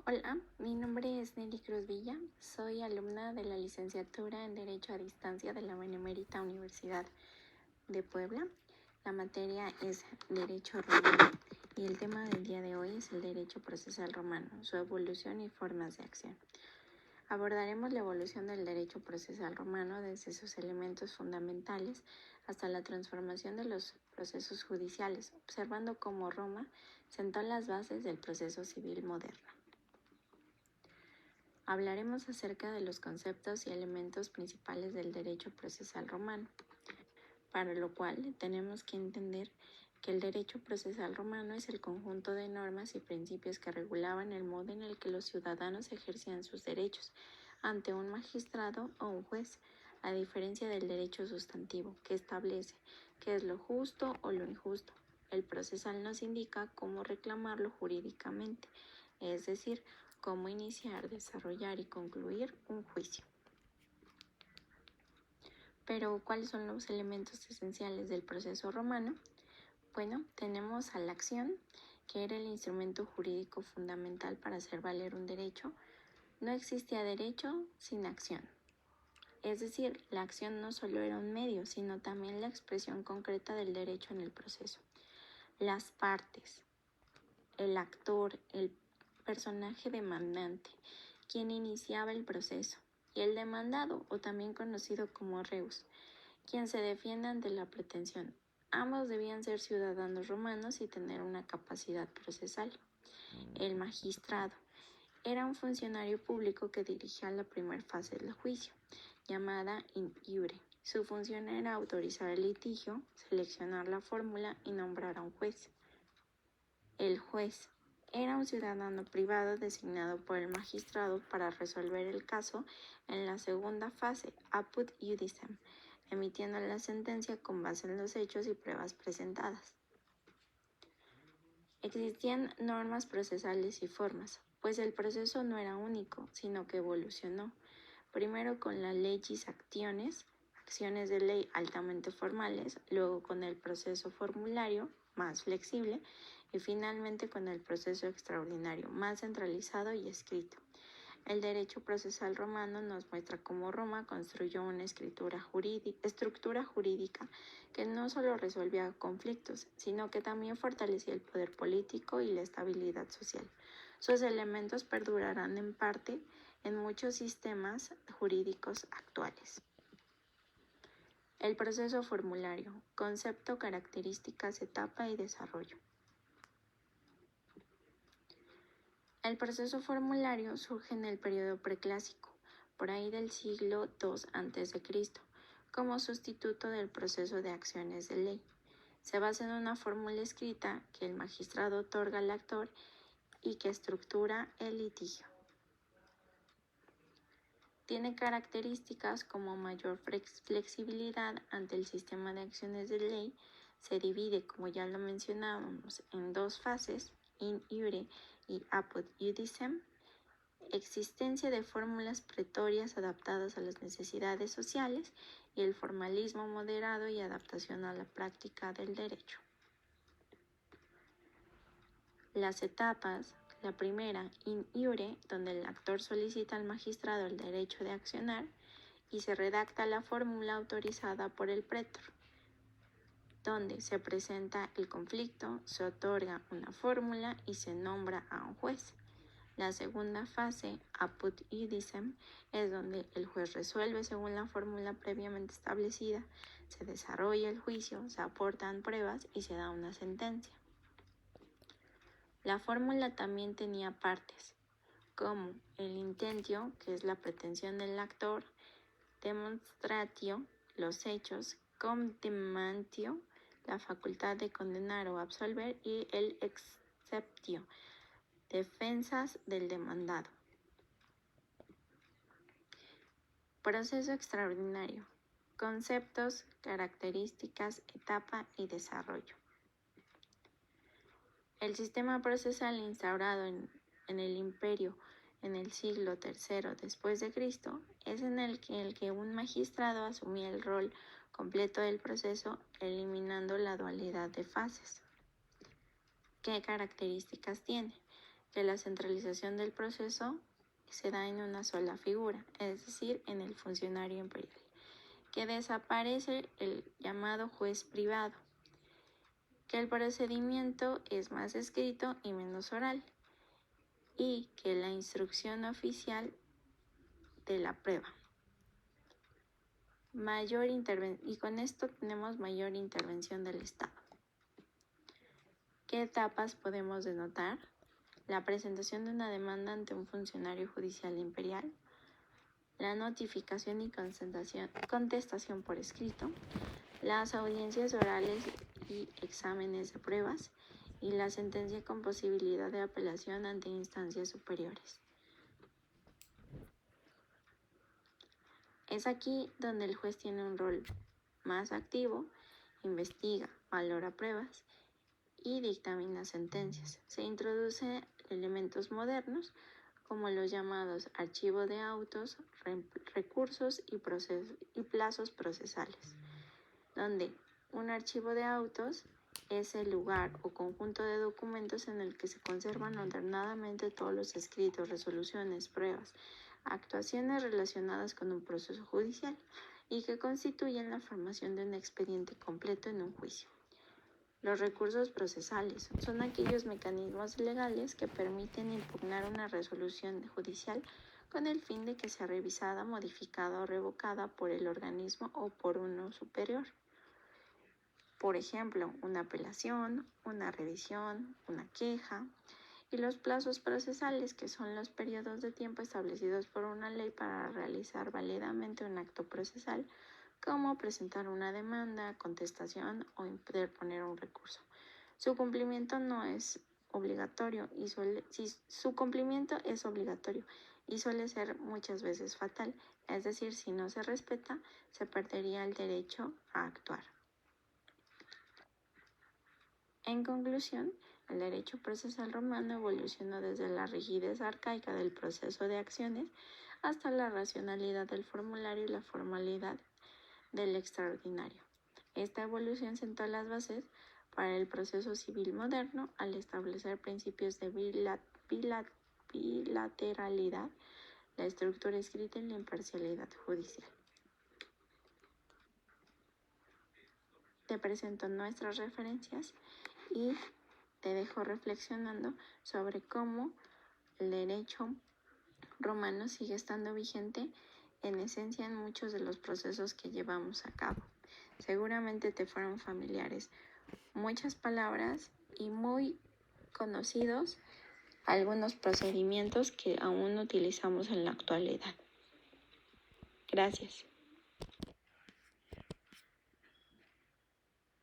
Hola, mi nombre es Nelly Cruz Villa, soy alumna de la licenciatura en Derecho a Distancia de la Benemérita Universidad de Puebla. La materia es Derecho Romano y el tema del día de hoy es el Derecho Procesal Romano, su evolución y formas de acción. Abordaremos la evolución del derecho procesal romano desde sus elementos fundamentales hasta la transformación de los procesos judiciales, observando cómo Roma sentó las bases del proceso civil moderno. Hablaremos acerca de los conceptos y elementos principales del derecho procesal romano, para lo cual tenemos que entender que el derecho procesal romano es el conjunto de normas y principios que regulaban el modo en el que los ciudadanos ejercían sus derechos ante un magistrado o un juez, a diferencia del derecho sustantivo, que establece qué es lo justo o lo injusto. El procesal nos indica cómo reclamarlo jurídicamente, es decir, cómo iniciar, desarrollar y concluir un juicio. Pero, ¿cuáles son los elementos esenciales del proceso romano? Bueno, tenemos a la acción, que era el instrumento jurídico fundamental para hacer valer un derecho. No existía derecho sin acción. Es decir, la acción no solo era un medio, sino también la expresión concreta del derecho en el proceso. Las partes, el actor, el personaje demandante, quien iniciaba el proceso, y el demandado, o también conocido como reus, quien se defiende ante la pretensión. Ambos debían ser ciudadanos romanos y tener una capacidad procesal. El magistrado era un funcionario público que dirigía la primera fase del juicio, llamada in iure. Su función era autorizar el litigio, seleccionar la fórmula y nombrar a un juez. El juez era un ciudadano privado designado por el magistrado para resolver el caso en la segunda fase, apud iudicem, emitiendo la sentencia con base en los hechos y pruebas presentadas. Existían normas procesales y formas, pues el proceso no era único, sino que evolucionó, primero con las legis actiones, acciones de ley altamente formales, luego con el proceso formulario, más flexible, y finalmente con el proceso extraordinario, más centralizado y escrito. El derecho procesal romano nos muestra cómo Roma construyó una estructura jurídica que no solo resolvía conflictos, sino que también fortalecía el poder político y la estabilidad social. Sus elementos perdurarán en parte en muchos sistemas jurídicos actuales. El proceso formulario, concepto, características, etapa y desarrollo. El proceso formulario surge en el periodo preclásico, por ahí del siglo II a.C., como sustituto del proceso de acciones de ley. Se basa en una fórmula escrita que el magistrado otorga al actor y que estructura el litigio. Tiene características como mayor flexibilidad ante el sistema de acciones de ley. Se divide, como ya lo mencionábamos, en dos fases, in iure y apud iudicem. Existencia de fórmulas pretorias adaptadas a las necesidades sociales y el formalismo moderado y adaptación a la práctica del derecho. Las etapas. La primera, in iure, donde el actor solicita al magistrado el derecho de accionar y se redacta la fórmula autorizada por el pretor, donde se presenta el conflicto, se otorga una fórmula y se nombra a un juez. La segunda fase, apud iudicem, es donde el juez resuelve según la fórmula previamente establecida, se desarrolla el juicio, se aportan pruebas y se da una sentencia. La fórmula también tenía partes, como el intentio, que es la pretensión del actor, demonstratio, los hechos, condemnatio, la facultad de condenar o absolver, y el exceptio, defensas del demandado. Proceso extraordinario. Conceptos, características, etapa y desarrollo. El sistema procesal instaurado en el imperio en el siglo III después de Cristo es en el que un magistrado asumía el rol completo del proceso, eliminando la dualidad de fases. ¿Qué características tiene? que la centralización del proceso se da en una sola figura, es decir, en el funcionario imperial, que desaparece el llamado juez privado, que el procedimiento es más escrito y menos oral, y que la instrucción oficial de la prueba. Y con esto tenemos mayor intervención del Estado. ¿Qué etapas podemos denotar? La presentación de una demanda ante un funcionario judicial imperial, la notificación y contestación por escrito, las audiencias orales y exámenes de pruebas, y la sentencia con posibilidad de apelación ante instancias superiores. Es aquí donde el juez tiene un rol más activo, investiga, valora pruebas y dictamina sentencias. Se introducen elementos modernos como los llamados archivo de autos, recursos y plazos procesales, donde un archivo de autos es el lugar o conjunto de documentos en el que se conservan ordenadamente todos los escritos, resoluciones, pruebas, actuaciones relacionadas con un proceso judicial y que constituyen la formación de un expediente completo en un juicio. Los recursos procesales son aquellos mecanismos legales que permiten impugnar una resolución judicial con el fin de que sea revisada, modificada o revocada por el organismo o por uno superior. Por ejemplo, una apelación, una revisión, una queja, y los plazos procesales, que son los periodos de tiempo establecidos por una ley para realizar válidamente un acto procesal, como presentar una demanda, contestación o interponer un recurso. Su cumplimiento no es obligatorio su cumplimiento es obligatorio y suele ser muchas veces fatal, es decir, si no se respeta, se perdería el derecho a actuar. En conclusión, el derecho procesal romano evolucionó desde la rigidez arcaica del proceso de acciones hasta la racionalidad del formulario y la formalidad del extraordinario. Esta evolución sentó las bases para el proceso civil moderno al establecer principios de bilateralidad, la estructura escrita y la imparcialidad judicial. Te presento nuestras referencias y te dejo reflexionando sobre cómo el derecho romano sigue estando vigente en esencia en muchos de los procesos que llevamos a cabo. Seguramente te fueron familiares muchas palabras y muy conocidos algunos procedimientos que aún utilizamos en la actualidad. Gracias.